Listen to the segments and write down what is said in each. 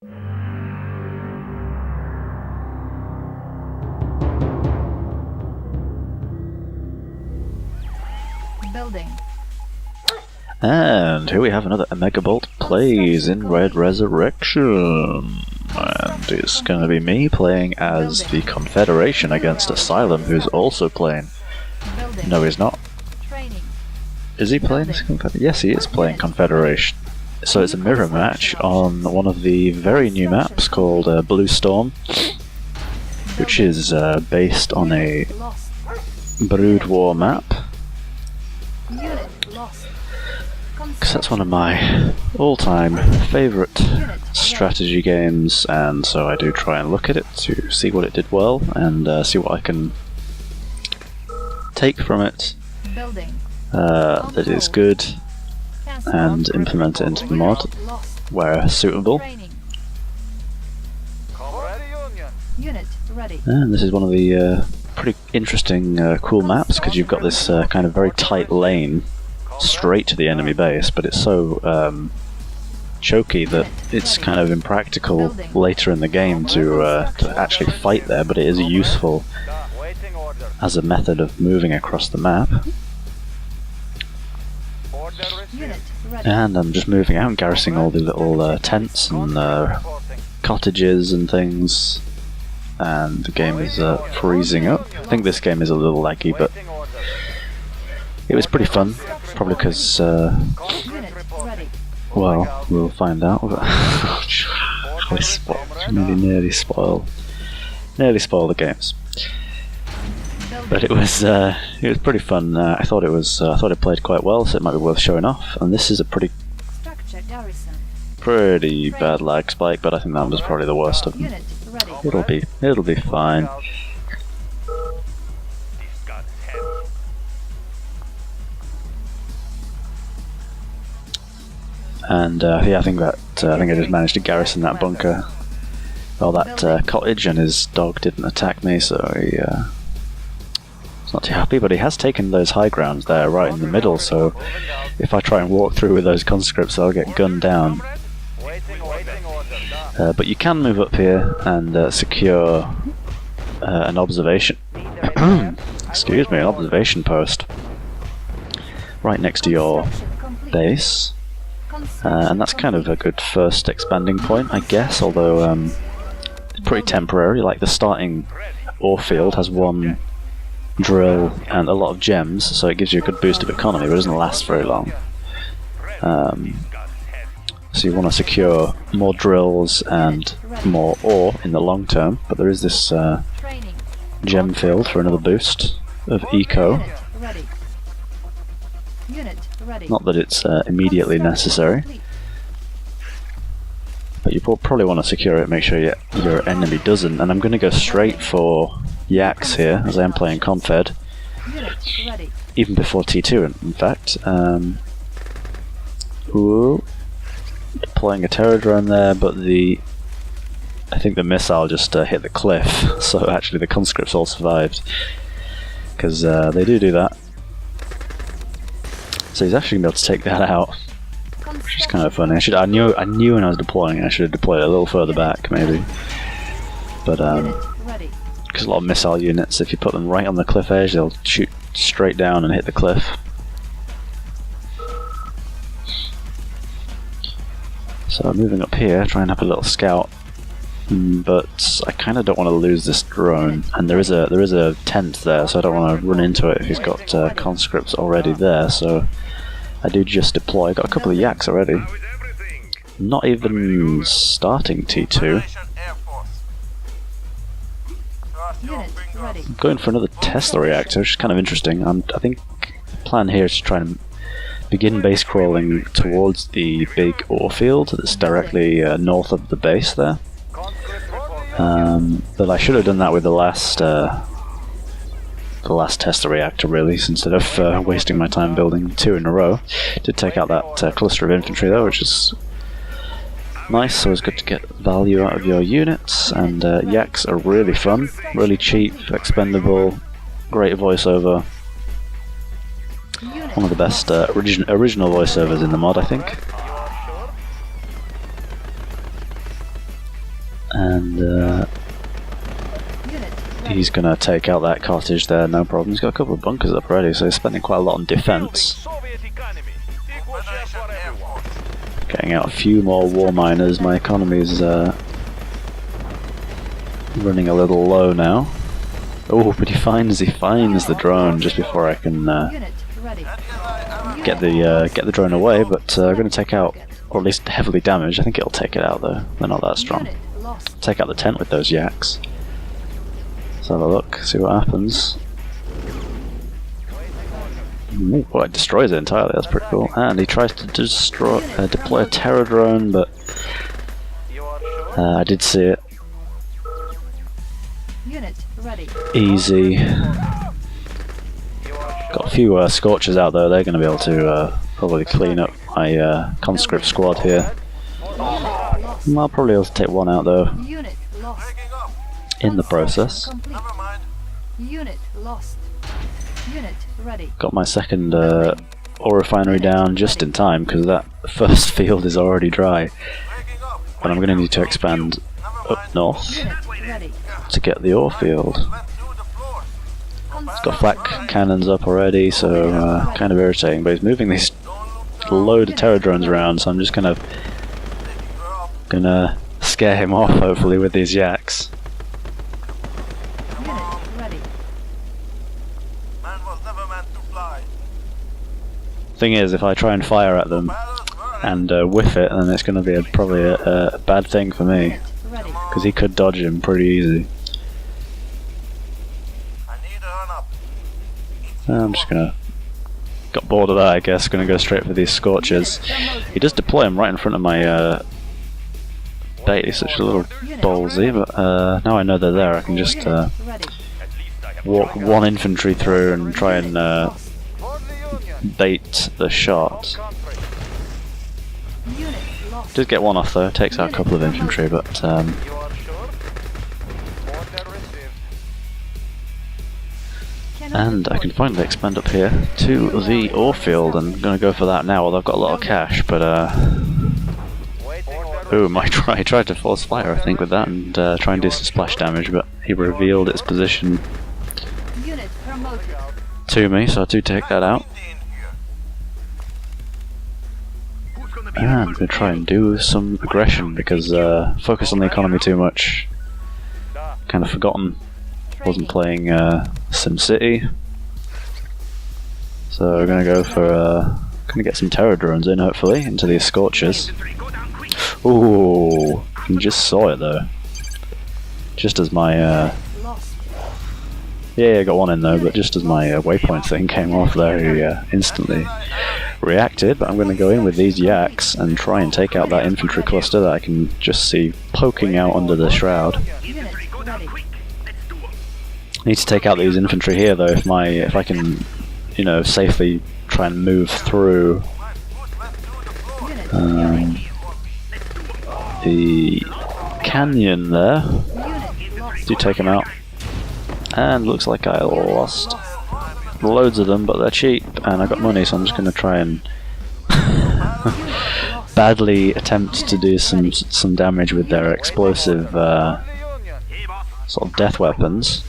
Building. And here we have another OmegaBolt plays in Red Resurrection. And it's going to be me playing as the Confederation against Asylum, who's also playing. Building. No, he's not. Training. Is he playing this Confederation? Yes, he is playing Confederation. So it's a mirror match on one of the very new maps called Blue Storm, which is based on a Lost. Brood War map. Unit lost. Because that's one of my all-time favourite strategy games, and so I do try and look at it to see what it did well and see what I can take from it Building. that is good and implement it into the mod Lost. where suitable. Training. Unit ready. And this is one of the pretty interesting, cool maps because you've got this kind of very tight lane straight to the enemy base, but it's so choky that it's kind of impractical later in the game to actually fight there, but it is useful as a method of moving across the map. Unit ready. And I'm just moving out and garrisoning all the little tents and cottages and things, and the game is freezing up. I think this game is a little laggy, but it was pretty fun, probably because, Unit ready. well, we'll find out. Nearly spoiled the games. But it was pretty fun. I thought it played quite well, so it might be worth showing off. And this is a pretty bad lag spike, but I think that was probably the worst of them. Unit ready. It'll be fine. And yeah, I think I just managed to garrison that bunker, or that cottage, and his dog didn't attack me, so he's not too happy. But he has taken those high grounds there, right in the middle. So if I try and walk through with those conscripts, I'll get gunned down. But you can move up here and secure an observation. Excuse me, an observation post right next to your base. And that's kind of a good first expanding point, I guess, although it's pretty temporary. Like the starting ore field has one drill and a lot of gems, so it gives you a good boost of economy, but it doesn't last very long. So you want to secure more drills and more ore in the long term, but there is this gem field for another boost of eco. Not that it's immediately necessary, but you probably want to secure it, make sure your enemy doesn't. And I'm going to go straight for yaks here, as I am playing Confed, even before T2 in fact. Ooh, deploying a terror drone there, but I think the missile just hit the cliff, so actually the conscripts all survived, because they do that. So he's actually going to be able to take that out, which is kind of funny. I knew when I was deploying it, I should have deployed it a little further back, maybe. But because a lot of missile units, if you put them right on the cliff edge, they'll shoot straight down and hit the cliff. So I'm moving up here, trying to have a little scout, but I kind of don't want to lose this drone. And there is a tent there, so I don't want to run into it if he's got conscripts already there. So I do just deploy. I got a couple of yaks already. Not even starting T2. I'm going for another Tesla reactor, which is kind of interesting. I think the plan here is to try and begin base crawling towards the big ore field that's directly north of the base there. But I should have done that with the last Tesla reactor, really, instead of wasting my time building two in a row. Did take out that cluster of infantry though, which is nice. So it's good to get value out of your units. And yaks are really fun, really cheap, expendable, great voiceover. One of the best original voiceovers in the mod, I think. And Unit ready. he's gonna take out that cottage there, no problem. He's got a couple of bunkers up already, so he's spending quite a lot on defense. Getting out a few more war miners. My economy's running a little low now. Oh, but he finds the drone just before I can Unit ready. get the drone away. But I'm going to take out, or at least heavily damage. I think it'll take it out though. They're not that strong. Unit lost. Take out the tent with those yaks. Let's have a look, see what happens. Ooh, well, it destroys it entirely. That's pretty cool. And he tries to deploy a terror drone, but I did see it. Unit ready. Easy. Got a few scorchers out there. They're going to be able to probably clean up my conscript squad here. I'll probably be able to take one out though Unit lost. in the process. Complete. Unit lost. Unit ready. Got my second ore refinery down just in time because that first field is already dry. But I'm going to need to expand up north Unit ready. to get the ore field. It's got flak cannons up already, so kind of irritating. But he's moving these load of terror drones around, so I'm just gonna scare him off, hopefully, with these yaks. Unit ready. Thing is, if I try and fire at them and whiff it, then it's going to be probably a bad thing for me, Unit ready. because he could dodge him pretty easy. I'm just gonna got bored of that, I guess. Gonna go straight for these scorchers. He does deploy him right in front of my bait. He's such a little ballsy, but now I know they're there, I can just Ready. walk one infantry through and try and bait the shot. Unit lost. Did get one off though. Takes out a couple of infantry, but and I can finally expand up here to the ore field, and I'm gonna go for that now. Although I've got a lot of cash, but boom! I tried to force fire, I think, with that, and try and do some splash damage, but he revealed its position Unit promoted. to me, so I do take that out. And I'm gonna try and do some aggression because focus on the economy too much. Kind of forgotten. Wasn't playing SimCity, so we're gonna go for gonna get some terror drones in, hopefully, into these scorchers. Ooh, you just saw it though. Just as my Lost. yeah, I got one in though, but just as my waypoint thing came off there, he instantly reacted. But I'm gonna go in with these yaks and try and take out that infantry cluster that I can just see poking out under the shroud. Unit ready. Need to take out these infantry here though, if I can, you know, safely try and move through Unit the canyon there. Unit lost. Do take them out. And looks like I lost loads of them, but they're cheap and I got money, so I'm just gonna try and badly attempt to do some damage with their explosive sort of death weapons.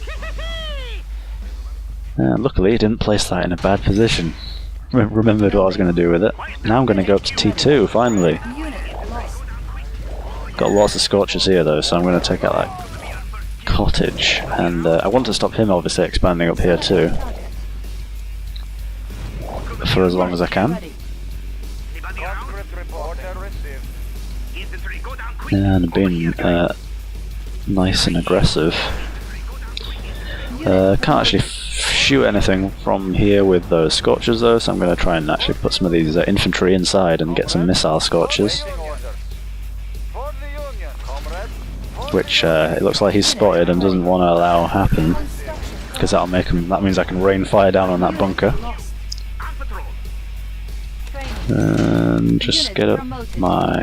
Luckily, it didn't place that in a bad position. Remembered what I was going to do with it. Now I'm going to go up to T2, finally. Unit lost. Got lots of scorchers here, though, so I'm going to take out that cottage. And I want to stop him, obviously, expanding up here, too. For as long as I can. Ready. And being nice and aggressive. Can't actually shoot anything from here with those scorchers though, so I'm going to try and actually put some of these infantry inside and get some missile scorchers, which it looks like he's spotted and doesn't want to allow happen, because that means I can rain fire down on that bunker. Lost. And just get up my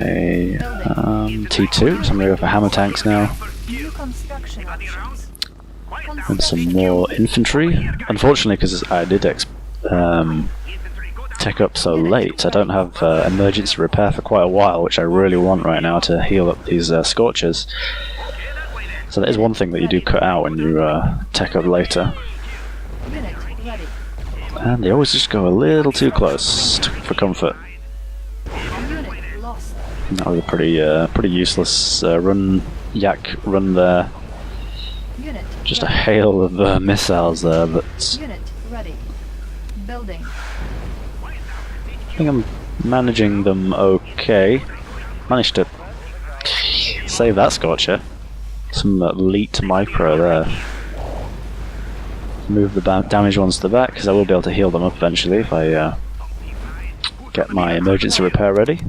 T2, so I'm going to go for hammer tanks now. New construction options. And some more infantry. Unfortunately, because I did take up so late, I don't have emergency repair for quite a while, which I really want right now to heal up these scorchers. So that is one thing that you do cut out when you tech up later. Unit ready. And they always just go a little too close for comfort. Unit lost. That was a pretty useless yak run there. Unit Just a ready. hail of missiles there, but Unit ready. Building. I think I'm managing them okay. Managed to save that Scorcher. Some elite micro there. Move the damaged ones to the back, because I will be able to heal them up eventually if I get my emergency repair ready.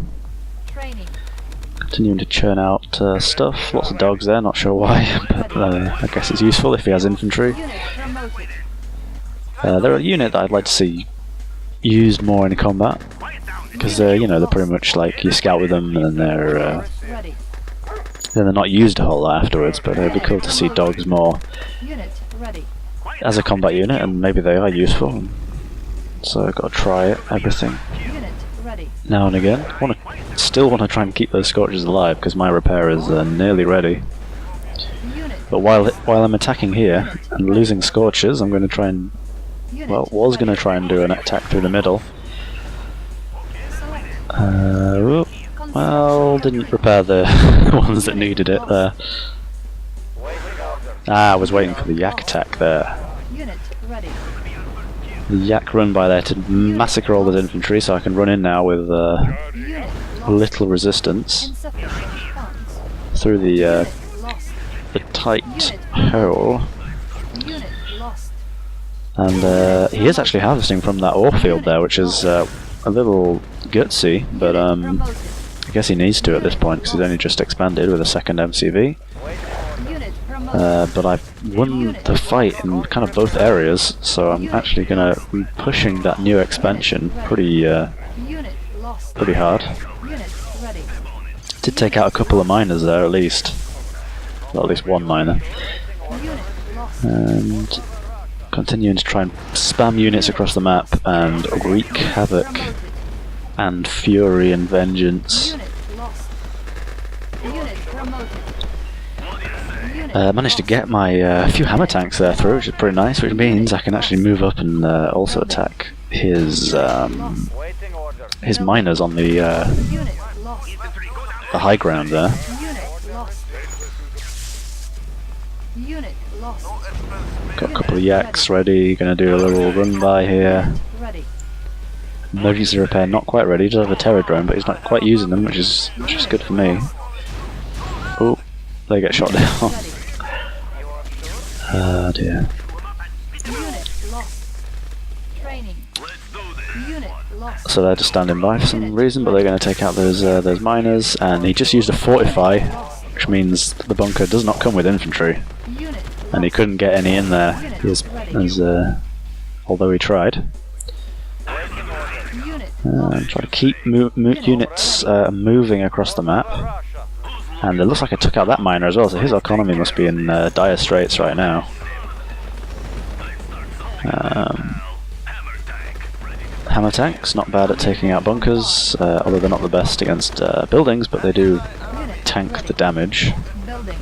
Training. Continuing to churn out stuff. Lots of dogs there, not sure why, but I guess it's useful if he has infantry. Unit promoted. They're a unit that I'd like to see used more in combat, because you know, they're pretty much like you scout with them and then Ready. they're not used a whole lot afterwards. But it'd be cool to see dogs more Unit ready. as a combat unit, and maybe they are useful. So I've got to try everything Unit ready. now and again. Still want to try and keep those Scorchers alive because my repair is nearly ready. Unit. But while I'm attacking here and losing Scorchers, I'm going to try and Unit was going to ready. try and do an attack through the middle. Select. Whoop. Well, didn't repair the ones that needed it there. I was waiting for the yak attack there. Unit ready. The yak run by there to massacre all the infantry, so I can run in now with Unit lost. little resistance Insufficient funds. through the Unit lost. tight hole. Unit lost. And he is actually harvesting from that ore field there, which is a little gutsy, but Promoted. I guess he needs to at this point because he's only just expanded with a second MCV. Unit promoted. But I've won the fight in kind of both areas, so I'm actually gonna be pushing that new expansion pretty Unit lost. pretty hard. Unit ready. Did take out a couple of miners there at least. Well, at least one miner. Unit lost. And continuing to try and spam units across the map and wreak havoc Promoted. and fury and vengeance. Unit lost. Unit promoted. Unit Managed to lost. get my few hammer tanks there through, which is pretty nice, which means I can actually move up and also attack his miners on the Unit lost. high ground there. Unit lost. Unit lost. Got a couple of yaks ready, gonna do a little run by here. Ready. Emergency repair not quite ready, he does have a terror drone, but he's not quite using them, which is good for me. Oh, they get shot down. Ready. Oh dear. Unit lost. Training. Unit lost. So they're just standing by for some reason, but they're going to take out those miners, and he just used a fortify, Lost. which means the bunker does not come with infantry, Unit and he couldn't get any in there, although he tried. Unit Try to keep units moving across the map. And it looks like I took out that miner as well, so his economy must be in dire straits right now. Hammer tanks, not bad at taking out bunkers, although they're not the best against buildings, but they do tank the damage, building.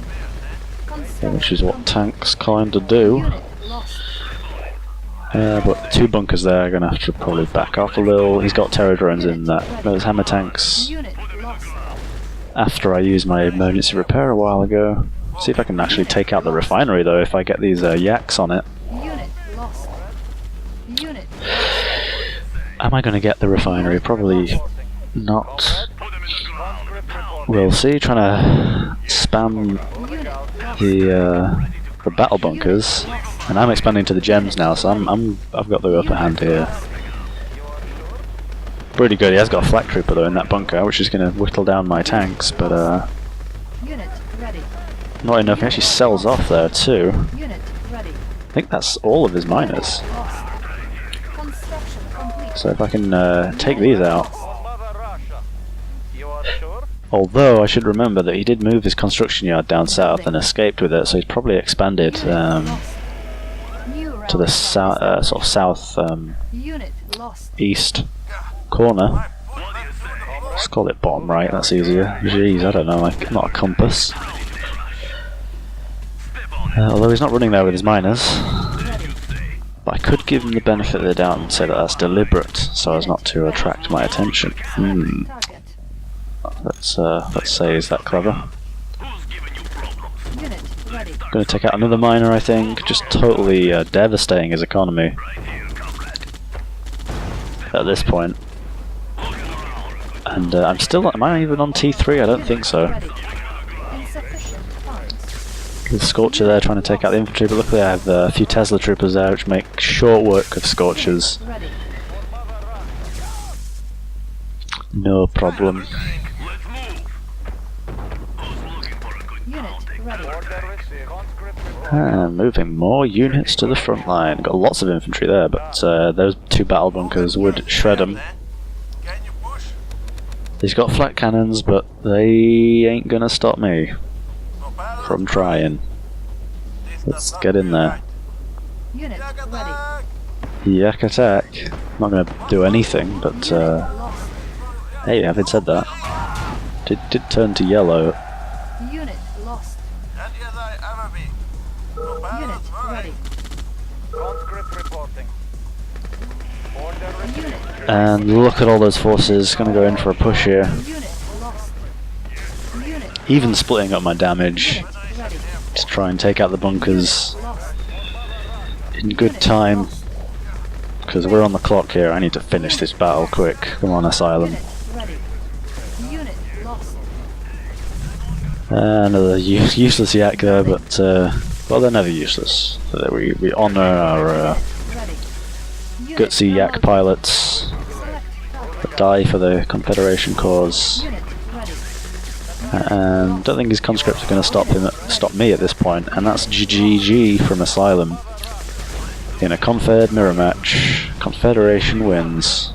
which is what tanks kind of do. Unit lost. But two bunkers there are going to have to probably back off a little. He's got terror drones in those hammer tanks. Unit lost. After I used my emergency repair a while ago. See if I can actually take out the refinery though, if I get these yaks on it. Unit lost. Unit Am I going to get the refinery? Probably not. We'll see. Trying to spam unit lost. the battle bunkers, and I'm expanding to the gems now, so I've got the upper hand here. Pretty good. He has got a flak trooper though in that bunker, which is going to whittle down my tanks, but Unit ready. not enough. He actually sells off there too. Unit ready. I think that's all of his miners. Lost. Construction complete. So if I can take these out. Although I should remember that he did move his construction yard down south and escaped with it, so he's probably expanded New to the round. sort of south Unit lost. east corner. Let's call it bottom right, that's easier. Jeez, I don't know, like not a compass. Although he's not running there with his miners. But I could give him the benefit of the doubt and say that that's deliberate, so as not to attract my attention. Target. Let's say, is that clever? Unit ready. Going to take out another miner, I think. Just totally devastating his economy at this point. And I'm still. Am I even on T3? I don't think so. Ready. Insufficient funds. There's Scorcher there trying to take out the infantry, but luckily I have a few Tesla troopers there, which make short work of Scorchers. Ready. No problem. Unit ready. Moving more units to the front line. Got lots of infantry there, but those two battle bunkers would shred them. He's got flat cannons, but they ain't gonna stop me from trying. Let's get in there. Unit ready. Yak attack. Not gonna do anything, but Lost. hey, having said that, did turn to yellow. Unit lost. Unit ready. Conscript reporting. Order received. Unit. And look at all those forces, gonna go in for a push here. Unit lost. Unit Even splitting up my damage ready. to try and take out the bunkers Lost. in good time. Because we're on the clock here, I need to finish this battle quick. Come on, Asylum. Unit ready. Unit lost. Another useless yak there, but well, they're never useless. So we honour our Ready. Unit gutsy yak promoted. pilots Select target. that die for the Confederation cause. Unit ready. And don't think his conscripts are going to stop me at this point. And that's GG from Asylum in a Confed mirror match. Confederation wins.